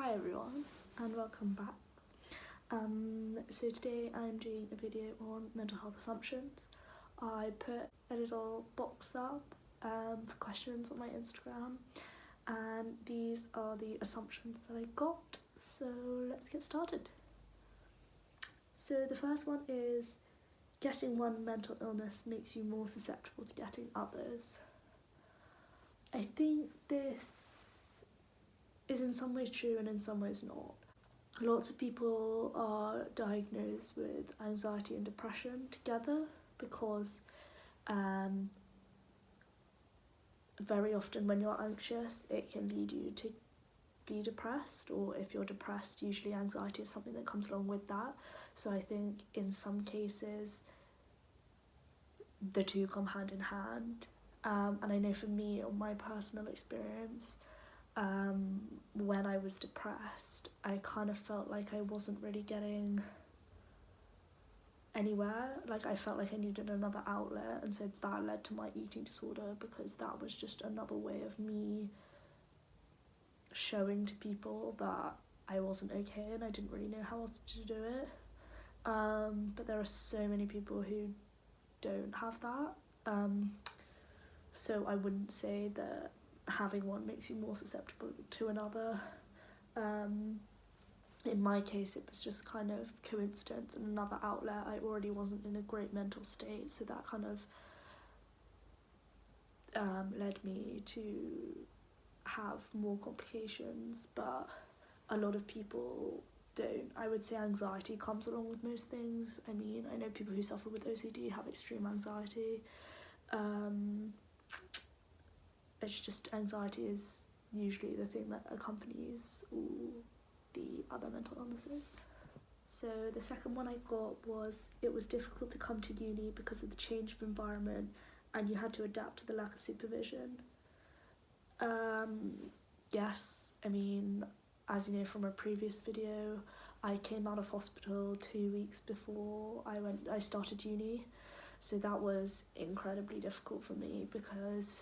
Hi everyone and welcome back. So today I'm doing a video on mental health assumptions. I put a little box up for questions on my Instagram, and these are the assumptions that I got. So let's get started. So the first one is, getting one mental illness makes you more susceptible to getting others. I think this is in some ways true and in some ways not. Lots of people are diagnosed with anxiety and depression together because very often when you're anxious it can lead you to be depressed, or if you're depressed usually anxiety is something that comes along with that. So I think in some cases the two come hand in hand, and I know for me, on my personal experience, when I was depressed, I kind of felt like I wasn't really getting anywhere. Like I felt like I needed another outlet, and so that led to my eating disorder, because that was just another way of me showing to people that I wasn't okay and I didn't really know how else to do it. But there are so many people who don't have that. So I wouldn't say that having one makes you more susceptible to another. In my case, it was just kind of coincidence and another outlet. I already wasn't in a great mental state, so that kind of led me to have more complications, but a lot of people don't. I would say anxiety comes along with most things. I mean, I know people who suffer with OCD have extreme anxiety. It's just anxiety is usually the thing that accompanies all the other mental illnesses. So the second one I got was, it was difficult to come to uni because of the change of environment and you had to adapt to the lack of supervision. Yes, I mean, as you know from a previous video, I came out of hospital 2 weeks before I started uni, so that was incredibly difficult for me because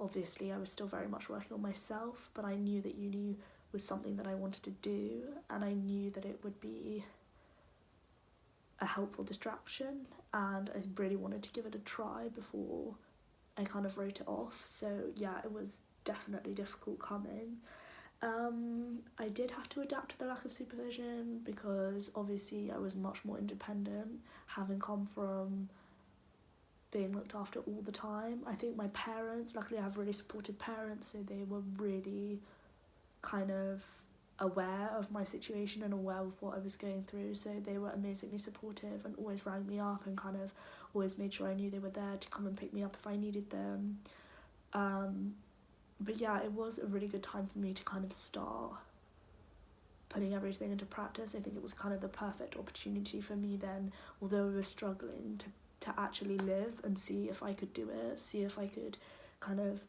obviously I was still very much working on myself, but I knew that uni was something that I wanted to do, and I knew that it would be a helpful distraction, and I really wanted to give it a try before I kind of wrote it off. So yeah, it was definitely difficult coming. I did have to adapt to the lack of supervision because obviously I was much more independent, having come from being looked after all the time. I think my parents, luckily I have really supportive parents, so they were really kind of aware of my situation and aware of what I was going through, so they were amazingly supportive and always rang me up and kind of always made sure I knew they were there to come and pick me up if I needed them. But yeah, it was a really good time for me to kind of start putting everything into practice. I think it was kind of the perfect opportunity for me then, although I was struggling to actually live and see if I could do it, see if I could kind of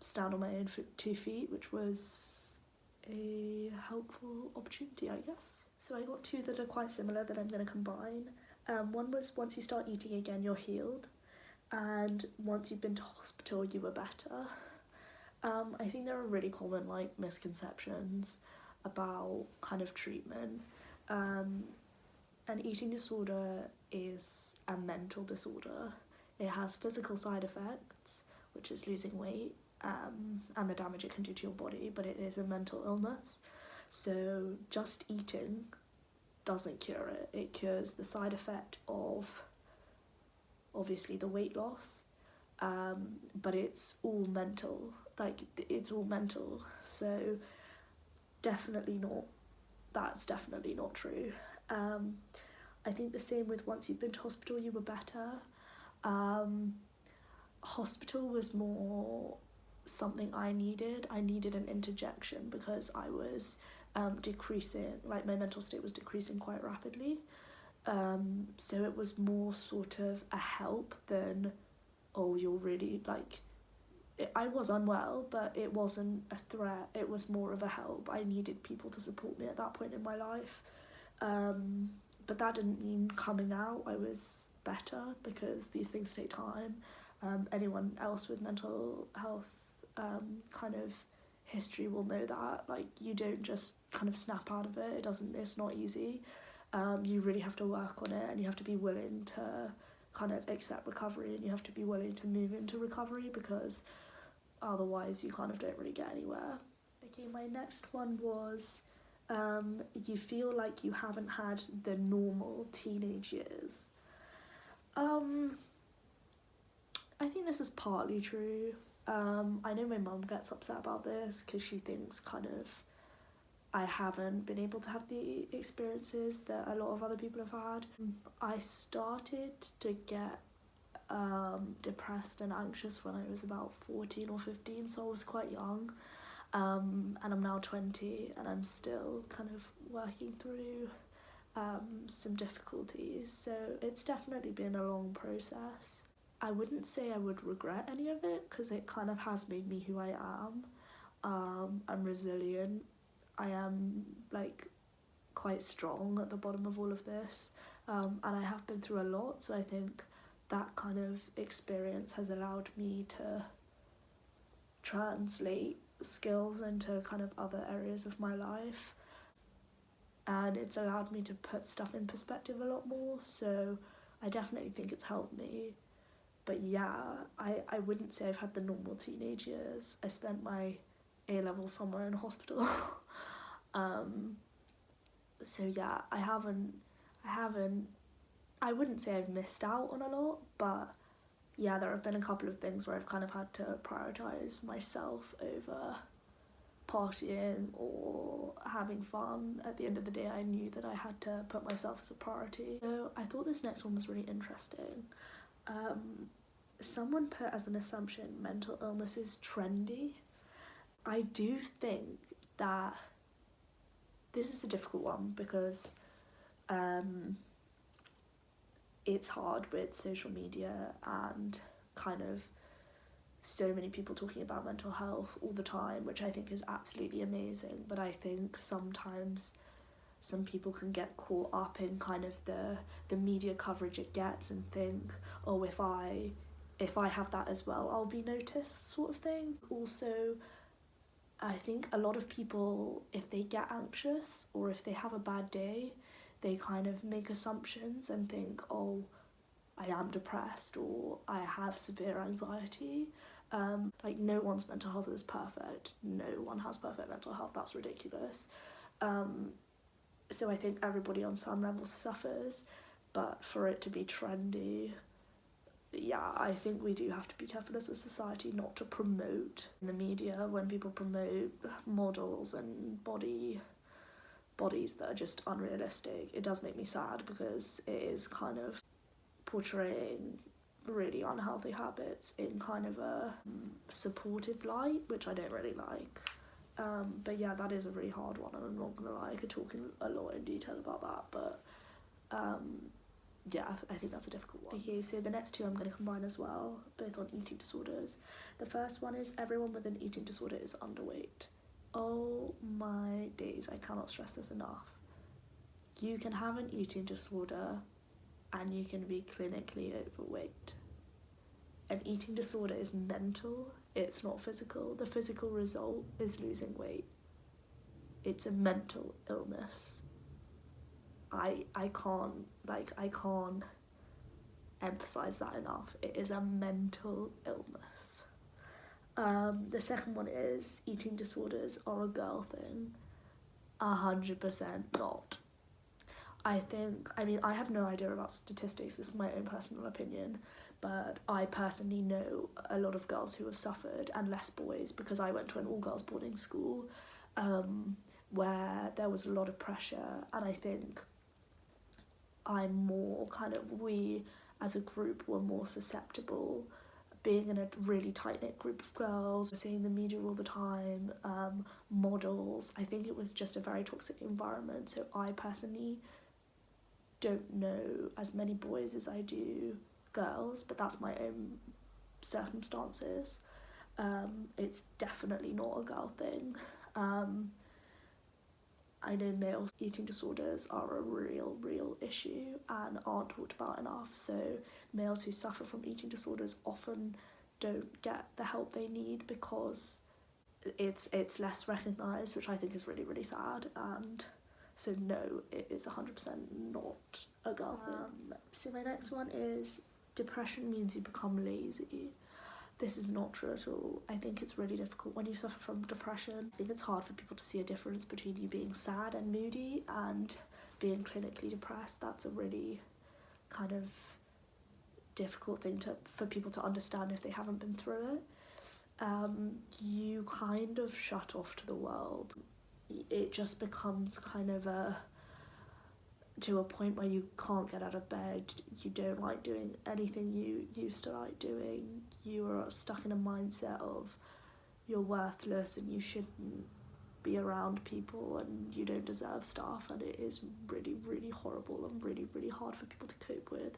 stand on my own 2 feet, which was a helpful opportunity, I guess. So I got two that are quite similar that I'm going to combine. One was, once you start eating again, you're healed, and once you've been to hospital, you were better. I think there are really common misconceptions about kind of treatment. An eating disorder is a mental disorder. It has physical side effects, which is losing weight, and the damage it can do to your body, but it is a mental illness. So just eating doesn't cure it. It cures the side effect of obviously the weight loss, but it's all mental. It's all mental. So that's definitely not true. I think the same with, once you've been to hospital, you were better. Hospital was more something I needed. I needed an interjection because I was decreasing, my mental state was decreasing quite rapidly. So it was more sort of a help than, oh, you're really I was unwell, but it wasn't a threat. It was more of a help. I needed people to support me at that point in my life. But that didn't mean coming out I was better, because these things take time. Anyone else with mental health kind of history will know that, like, you don't just kind of snap out of it. It's not easy. You really have to work on it, and you have to be willing to kind of accept recovery, and you have to be willing to move into recovery, because otherwise you kind of don't really get anywhere. Okay, my next one was you feel like you haven't had the normal teenage years. I think this is partly true. I know my mum gets upset about this because she thinks kind of I haven't been able to have the experiences that a lot of other people have had. I started to get depressed and anxious when I was about 14 or 15, so I was quite young. And I'm now 20, and I'm still kind of working through some difficulties, so it's definitely been a long process. I wouldn't say I would regret any of it, because it kind of has made me who I am. I'm resilient. I am, like, quite strong at the bottom of all of this, and I have been through a lot, so I think that kind of experience has allowed me to translate skills into kind of other areas of my life, and it's allowed me to put stuff in perspective a lot more, so I definitely think it's helped me. But yeah, I wouldn't say I've had the normal teenage years. I spent my A-level somewhere in hospital. So yeah, I wouldn't say I've missed out on a lot, but yeah, there have been a couple of things where I've kind of had to prioritise myself over partying or having fun. At the end of the day, I knew that I had to put myself as a priority. So I thought this next one was really interesting. Someone put as an assumption mental illness is trendy. I do think that this is a difficult one, because it's hard with social media and kind of so many people talking about mental health all the time, which I think is absolutely amazing, but I think sometimes some people can get caught up in kind of the media coverage it gets and think, oh, if I have that as well, I'll be noticed, sort of thing. Also, I think a lot of people, if they get anxious or if they have a bad day, they kind of make assumptions and think, oh, I am depressed or I have severe anxiety. Like, no one's mental health is perfect. No one has perfect mental health. That's ridiculous. So I think everybody on some level suffers, but for it to be trendy, yeah, I think we do have to be careful as a society not to promote in the media when people promote models and bodies that are just unrealistic. It does make me sad, because it is kind of portraying really unhealthy habits in kind of a supportive light, which I don't really like. But yeah, that is a really hard one, and I'm not gonna lie, I could talk in a lot in detail about that, but yeah, I think that's a difficult one. Okay, so the next two I'm going to combine as well, both on eating disorders. The first one is everyone with an eating disorder is underweight. Oh my days, I cannot stress this enough. You can have an eating disorder and you can be clinically overweight. An eating disorder is mental, it's not physical. The physical result is losing weight. It's a mental illness. I can't emphasize that enough. It is a mental illness. The second one is eating disorders are a girl thing. 100% not. I have no idea about statistics, this is my own personal opinion, but I personally know a lot of girls who have suffered, and less boys, because I went to an all-girls boarding school where there was a lot of pressure, and I think we as a group were more susceptible, being in a really tight-knit group of girls, seeing the media all the time, models. I think it was just a very toxic environment, so I personally don't know as many boys as I do girls, but that's my own circumstances. It's definitely not a girl thing. I know male eating disorders are a real issue and aren't talked about enough, so males who suffer from eating disorders often don't get the help they need because it's less recognised, which I think is really, really sad. And so no, it is 100% not a girl thing. So my next one is depression means you become lazy. This is not true at all. I think it's really difficult when you suffer from depression. I think it's hard for people to see a difference between you being sad and moody and being clinically depressed. That's a really kind of difficult thing for people to understand if they haven't been through it. You kind of shut off to the world. It just becomes kind of to a point where you can't get out of bed, you don't like doing anything you used to like doing, you are stuck in a mindset of you're worthless and you shouldn't be around people and you don't deserve stuff, and it is really, really horrible and really, really hard for people to cope with.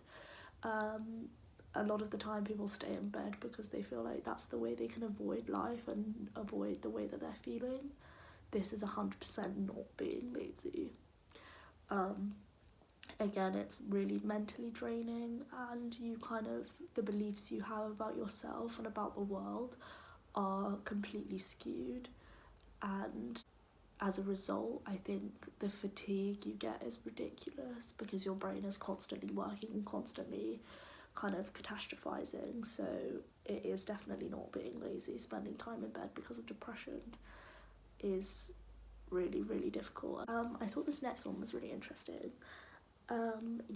A lot of the time people stay in bed because they feel like that's the way they can avoid life and avoid the way that they're feeling. This is 100% not being lazy. Again, it's really mentally draining, and you kind of, the beliefs you have about yourself and about the world are completely skewed, and as a result, I think the fatigue you get is ridiculous because your brain is constantly working and constantly kind of catastrophizing. So it is definitely not being lazy. Spending time in bed because of depression is really, really difficult. I thought this next one was really interesting.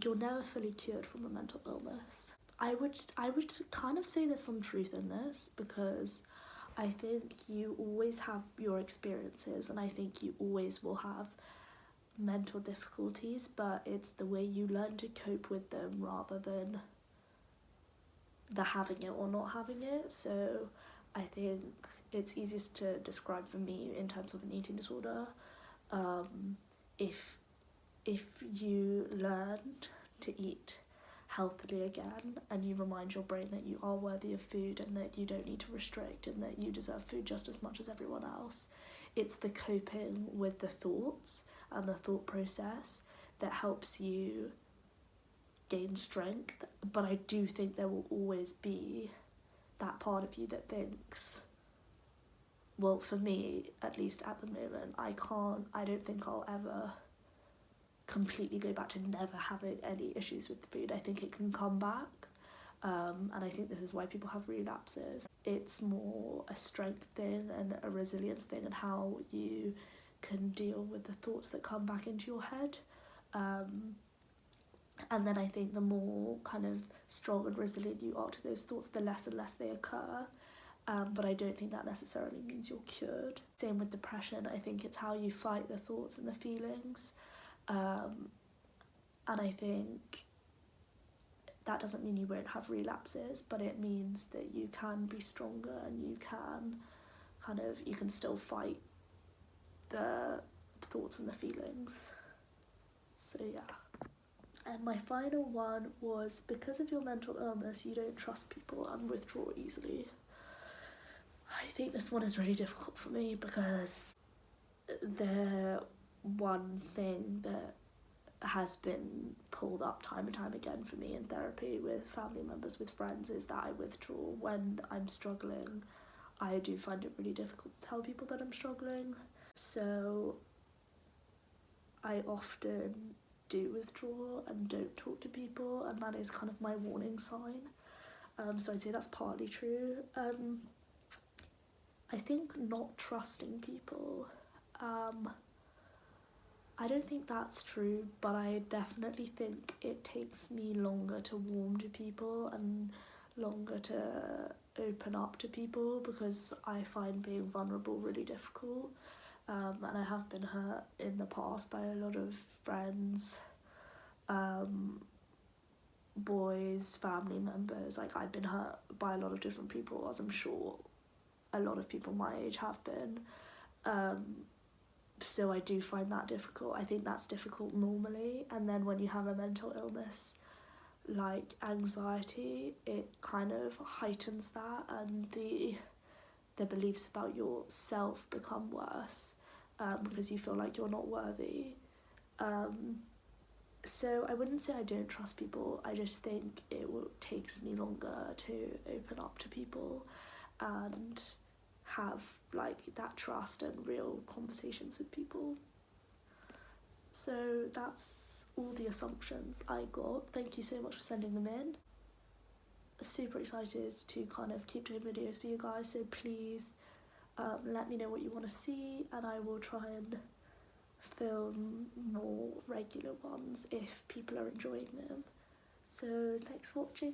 You're never fully cured from a mental illness. I would kind of say there's some truth in this, because I think you always have your experiences and I think you always will have mental difficulties, but it's the way you learn to cope with them rather than the having it or not having it. So I think it's easiest to describe for me in terms of an eating disorder. If you learned to eat healthily again and you remind your brain that you are worthy of food and that you don't need to restrict and that you deserve food just as much as everyone else, it's the coping with the thoughts and the thought process that helps you gain strength. But I do think there will always be that part of you that thinks, well, for me, at least at the moment, I don't think I'll ever completely go back to never having any issues with the food. I think it can come back, and I think this is why people have relapses. It's more a strength thing and a resilience thing and how you can deal with the thoughts that come back into your head. And then I think the more kind of strong and resilient you are to those thoughts, the less and less they occur. But I don't think that necessarily means you're cured. Same with depression. I think it's how you fight the thoughts and the feelings. And I think that doesn't mean you won't have relapses, but it means that you can be stronger and you can still fight the thoughts and the feelings. So yeah. And my final one was, because of your mental illness, you don't trust people and withdraw easily. I think this one is really difficult for me because the one thing that has been pulled up time and time again for me in therapy with family members, with friends, is that I withdraw when I'm struggling. I do find it really difficult to tell people that I'm struggling, so I often do withdraw and don't talk to people, and that is kind of my warning sign. So I'd say that's partly true. I think not trusting people, I don't think that's true, but I definitely think it takes me longer to warm to people and longer to open up to people, because I find being vulnerable really difficult. And I have been hurt in the past by a lot of friends, boys, family members. Like, I've been hurt by a lot of different people, as I'm sure a lot of people my age have been. So I do find that difficult. I think that's difficult normally, and then when you have a mental illness like anxiety, it kind of heightens that, and the beliefs about yourself become worse, because you feel like you're not worthy. So I wouldn't say I don't trust people, I just think it takes me longer to open up to people, and have like that trust and real conversations with people. So that's all the assumptions I got. Thank you so much for sending them in. Super excited to kind of keep doing videos for you guys, so please let me know what you want to see, and I will try and film more regular ones if people are enjoying them. So thanks for watching.